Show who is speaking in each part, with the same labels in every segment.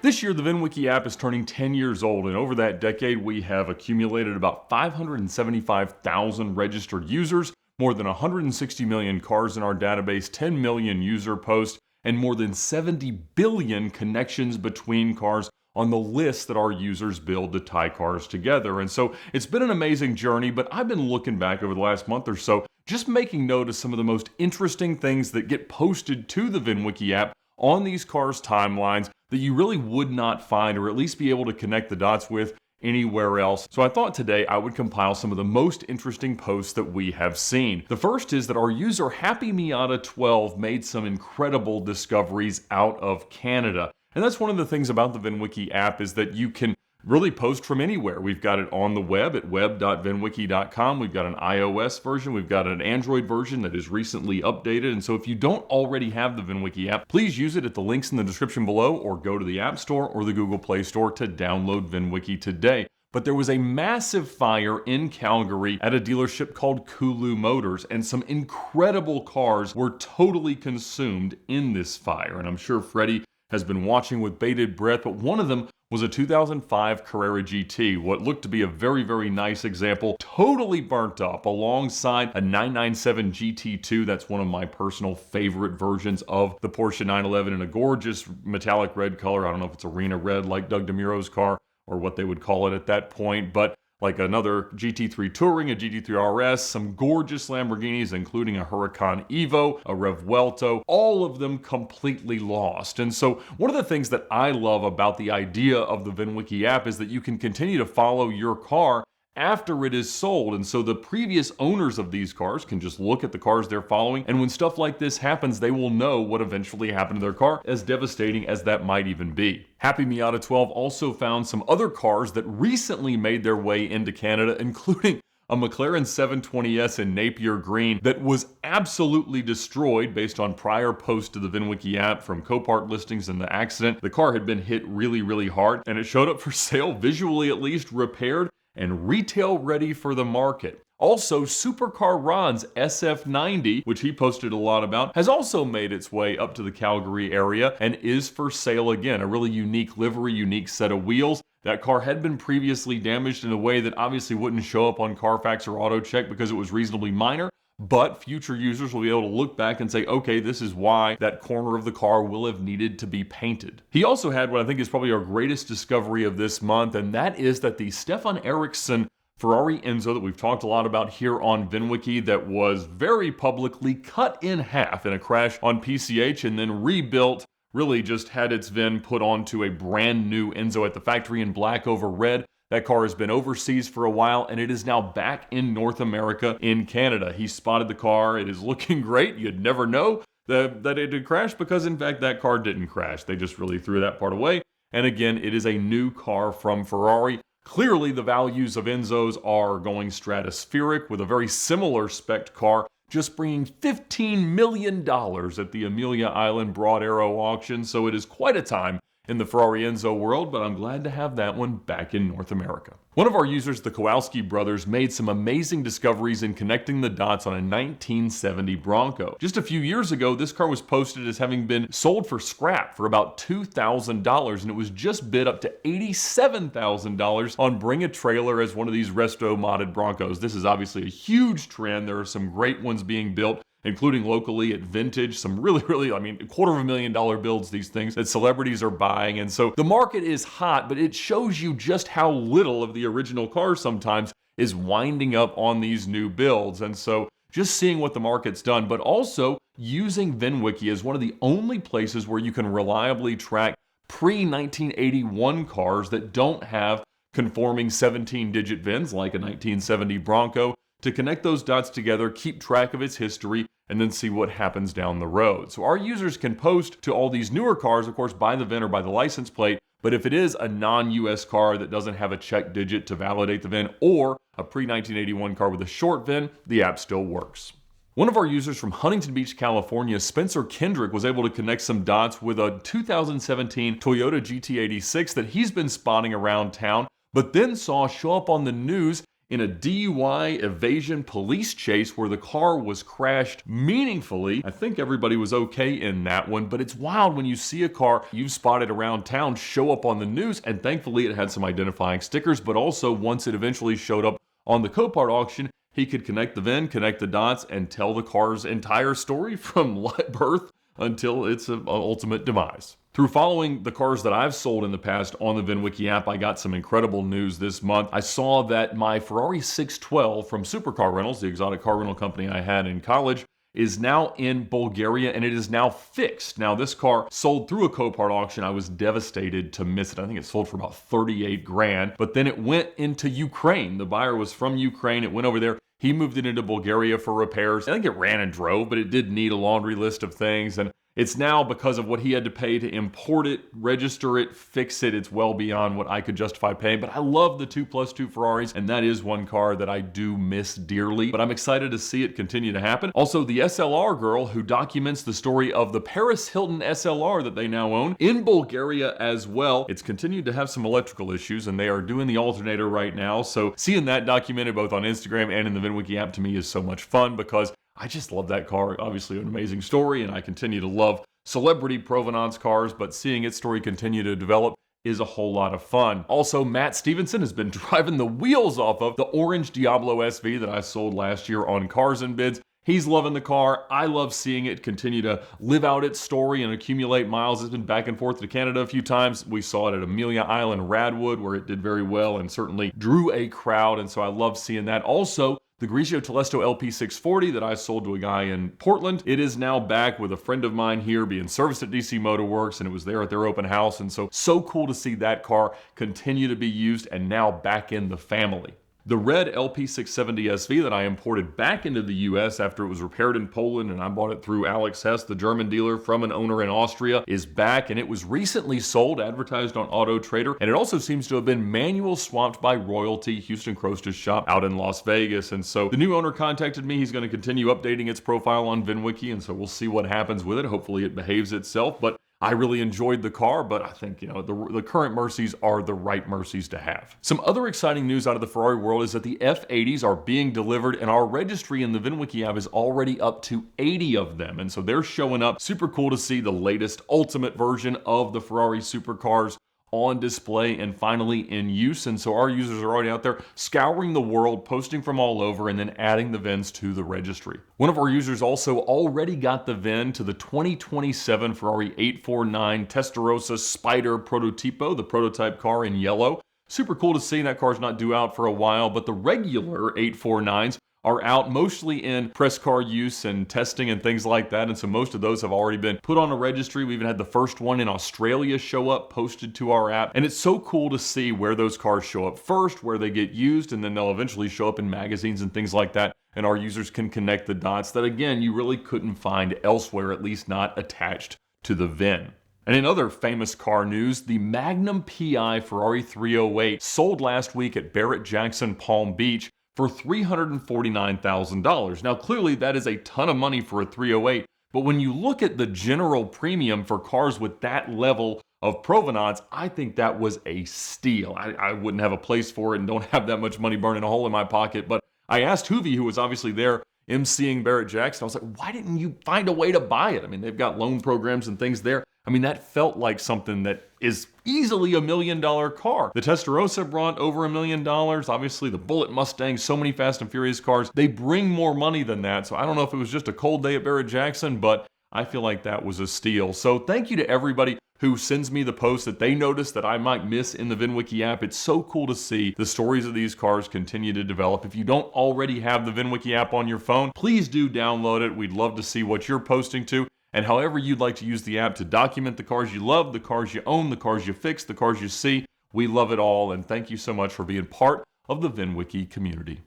Speaker 1: This year, the VINwiki app is turning 10 years old, and over that decade, we have accumulated about 575,000 registered users, more than 160 million cars in our database, 10 million user posts, and more than 70 billion connections between cars on the list that our users build to tie cars together. And so it's been an amazing journey, but I've been looking back over the last month or so, just making note of some of the most interesting things that get posted to the VINwiki app on these cars' timelines that you really would not find, or at least be able to connect the dots with, anywhere else. So I thought today I would compile some of the most interesting posts that we have seen. The first is that our user Happy Miata 12 made some incredible discoveries out of Canada. And that's one of the things about the VINwiki app, is that you can really post from anywhere. We've got it on the web at web.vinwiki.com. We've got an iOS version. We've got an Android version that is recently updated. And so if you don't already have the VINwiki app, please use it at the links in the description below, or go to the App Store or the Google Play Store to download VINwiki today. But there was a massive fire in Calgary at a dealership called Kulu Motors, and some incredible cars were totally consumed in this fire. And I'm sure Freddie has been watching with bated breath, but one of them was a 2005 Carrera GT, what looked to be a very, very nice example, totally burnt up alongside a 997 GT2. That's one of my personal favorite versions of the Porsche 911 in a gorgeous metallic red color. I don't know if it's arena red like Doug DeMuro's car or what they would call it at that point, but like another GT3 Touring, a GT3 RS, some gorgeous Lamborghinis, including a Huracan Evo, a Revuelto, all of them completely lost. And so one of the things that I love about the idea of the VINwiki app is that you can continue to follow your car after it is sold. And so the previous owners of these cars can just look at the cars they're following, and when stuff like this happens, they will know what eventually happened to their car, as devastating as that might even be. Happy Miata 12 also found some other cars that recently made their way into Canada, including a McLaren 720S in Napier Green that was absolutely destroyed based on prior posts to the VINwiki app from Copart listings in the accident. The car had been hit really, really hard, and it showed up for sale, visually at least, repaired and retail ready for the market. Also, Supercar Ron's SF90, which he posted a lot about, has also made its way up to the Calgary area and is for sale again. A really unique livery, unique set of wheels. That car had been previously damaged in a way that obviously wouldn't show up on Carfax or AutoCheck because it was reasonably minor, but future users will be able to look back and say, okay, this is why that corner of the car will have needed to be painted. He also had what I think is probably our greatest discovery of this month, and that is that the Stefan Ericson Ferrari Enzo that we've talked a lot about here on VINwiki, that was very publicly cut in half in a crash on PCH and then rebuilt, really just had its VIN put onto a brand new Enzo at the factory in black over red. That car has been overseas for a while, and it is now back in North America in Canada. He spotted the car. It is looking great. You'd never know that it had crashed, because in fact that car didn't crash. They just really threw that part away. And again, it is a new car from Ferrari. Clearly the values of Enzos are going stratospheric, with a very similar spec car just bringing $15 million at the Amelia Island Broad Arrow auction. So it is quite a time in the Ferrari Enzo world, but I'm glad to have that one back in North America. One of our users, the Kowalski brothers, made some amazing discoveries in connecting the dots on a 1970 Bronco. Just a few years ago, this car was posted as having been sold for scrap for about $2,000, and it was just bid up to $87,000 on Bring a Trailer as one of these resto modded Broncos. This is obviously a huge trend. There are some great ones being built, including locally at Vintage, some really, $250,000 builds, these things that celebrities are buying. And so the market is hot, but it shows you just how little of the original car sometimes is winding up on these new builds. And so just seeing what the market's done, but also using VINwiki as one of the only places where you can reliably track pre-1981 cars that don't have conforming 17-digit VINs like a 1970 Bronco, to connect those dots together, keep track of its history, and then see what happens down the road. So our users can post to all these newer cars, of course, by the VIN or by the license plate, but if it is a non-US car that doesn't have a check digit to validate the VIN, or a pre-1981 car with a short VIN, the app still works. One of our users from Huntington Beach, California, Spencer Kendrick, was able to connect some dots with a 2017 Toyota GT86 that he's been spotting around town, but then saw show up on the news in a DUI evasion police chase where the car was crashed meaningfully. I think everybody was okay in that one, but it's wild when you see a car you've spotted around town show up on the news, and thankfully it had some identifying stickers, but also once it eventually showed up on the Copart auction, he could connect the VIN, connect the dots, and tell the car's entire story from birth until its ultimate demise. Through following the cars that I've sold in the past on the VINwiki app, I got some incredible news this month. I saw that my Ferrari 612 from Supercar Rentals, the exotic car rental company I had in college, is now in Bulgaria, and it is now fixed. Now, this car sold through a Copart auction. I was devastated to miss it. I think it sold for about 38 grand, but then it went into Ukraine. The buyer was from Ukraine. It went over there. He moved it into Bulgaria for repairs. I think it ran and drove, but it did need a laundry list of things. And it's now, because of what he had to pay to import it, register it, fix it, it's well beyond what I could justify paying. But I love the 2+2 Ferraris, and that is one car that I do miss dearly. But I'm excited to see it continue to happen. Also, the SLR girl who documents the story of the Paris Hilton SLR that they now own in Bulgaria as well. It's continued to have some electrical issues, and they are doing the alternator right now. So seeing that documented both on Instagram and in the VINwiki app to me is so much fun, because I just love that car. Obviously an amazing story, and I continue to love celebrity provenance cars, but seeing its story continue to develop is a whole lot of fun. Also, Matt Stevenson has been driving the wheels off of the orange Diablo SV that I sold last year on Cars and Bids. He's loving the car. I love seeing it continue to live out its story and accumulate miles. It's been back and forth to Canada a few times. We saw it at Amelia Island Radwood, where it did very well and certainly drew a crowd, and so I love seeing that. Also, the Grigio Telesto LP640 that I sold to a guy in Portland, it is now back with a friend of mine here being serviced at DC Motor Works, and it was there at their open house, and so cool to see that car continue to be used and now back in the family. The red LP670 SV that I imported back into the US after it was repaired in Poland, and I bought it through Alex Hess, the German dealer, from an owner in Austria, is back, and it was recently sold, advertised on Auto Trader, and it also seems to have been manual swapped by Royalty, Houston Crosta's shop out in Las Vegas. And so the new owner contacted me. He's going to continue updating its profile on VINwiki, and so we'll see what happens with it. Hopefully it behaves itself, but I really enjoyed the car, but I think, the current Mercies are the right Mercies to have. Some other exciting news out of the Ferrari world is that the F80s are being delivered, and our registry in the VINwiki app is already up to 80 of them. And so they're showing up. Super cool to see the latest ultimate version of the Ferrari supercars on display and finally in use. And so our users are already out there scouring the world, posting from all over, and then adding the VINs to the registry. One of our users also already got the VIN to the 2027 Ferrari 849 Testarossa Spider Prototipo, the prototype car in yellow. Super cool to see. That car's not due out for a while, but the regular 849s are out mostly in press car use and testing and things like that. And so most of those have already been put on a registry. We even had the first one in Australia show up, posted to our app. And it's so cool to see where those cars show up first, where they get used, and then they'll eventually show up in magazines and things like that. And our users can connect the dots that, again, you really couldn't find elsewhere, at least not attached to the VIN. And in other famous car news, the Magnum PI Ferrari 308 sold last week at Barrett-Jackson Palm Beach for $349,000. Now, clearly that is a ton of money for a 308, but when you look at the general premium for cars with that level of provenance, I think that was a steal. I wouldn't have a place for it and don't have that much money burning a hole in my pocket, but I asked Hoovie, who was obviously there emceeing Barrett-Jackson, I was like, why didn't you find a way to buy it? I mean, they've got loan programs and things there. I mean, that felt like something that is easily $1 million car. The Testarossa brought over $1 million. Obviously, the Bullet Mustang, so many Fast and Furious cars, they bring more money than that. So I don't know if it was just a cold day at Barrett-Jackson, but I feel like that was a steal. So thank you to everybody who sends me the post that they noticed that I might miss in the VINwiki app. It's so cool to see the stories of these cars continue to develop. If you don't already have the VINwiki app on your phone, please do download it. We'd love to see what you're posting to. And however you'd like to use the app to document the cars you love, the cars you own, the cars you fix, the cars you see, we love it all. And thank you so much for being part of the VINwiki community.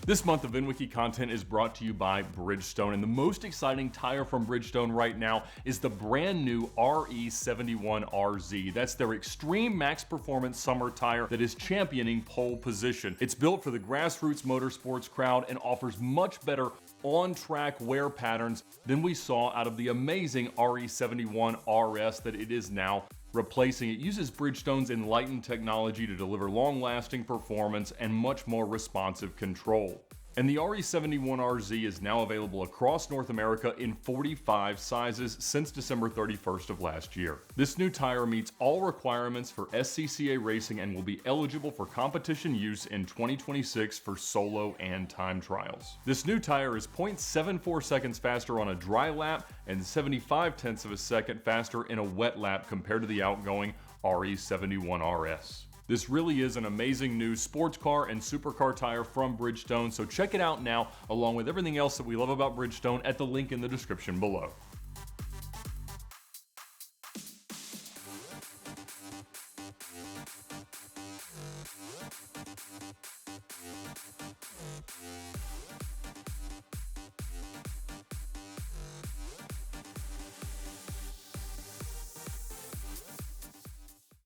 Speaker 1: This month of VINwiki content is brought to you by Bridgestone, and the most exciting tire from Bridgestone right now is the brand new RE71RZ. That's their extreme max performance summer tire that is championing pole position. It's built for the grassroots motorsports crowd and offers much better on-track wear patterns than we saw out of the amazing RE71RS that it is now Replacing it uses Bridgestone's enlightened technology to deliver long-lasting performance and much more responsive control. And the RE71RZ is now available across North America in 45 sizes since December 31st of last year. This new tire meets all requirements for SCCA racing and will be eligible for competition use in 2026 for solo and time trials. This new tire is 0.74 seconds faster on a dry lap and 75/10 of a second faster in a wet lap compared to the outgoing RE71RS. This really is an amazing new sports car and supercar tire from Bridgestone, so check it out now, along with everything else that we love about Bridgestone at the link in the description below.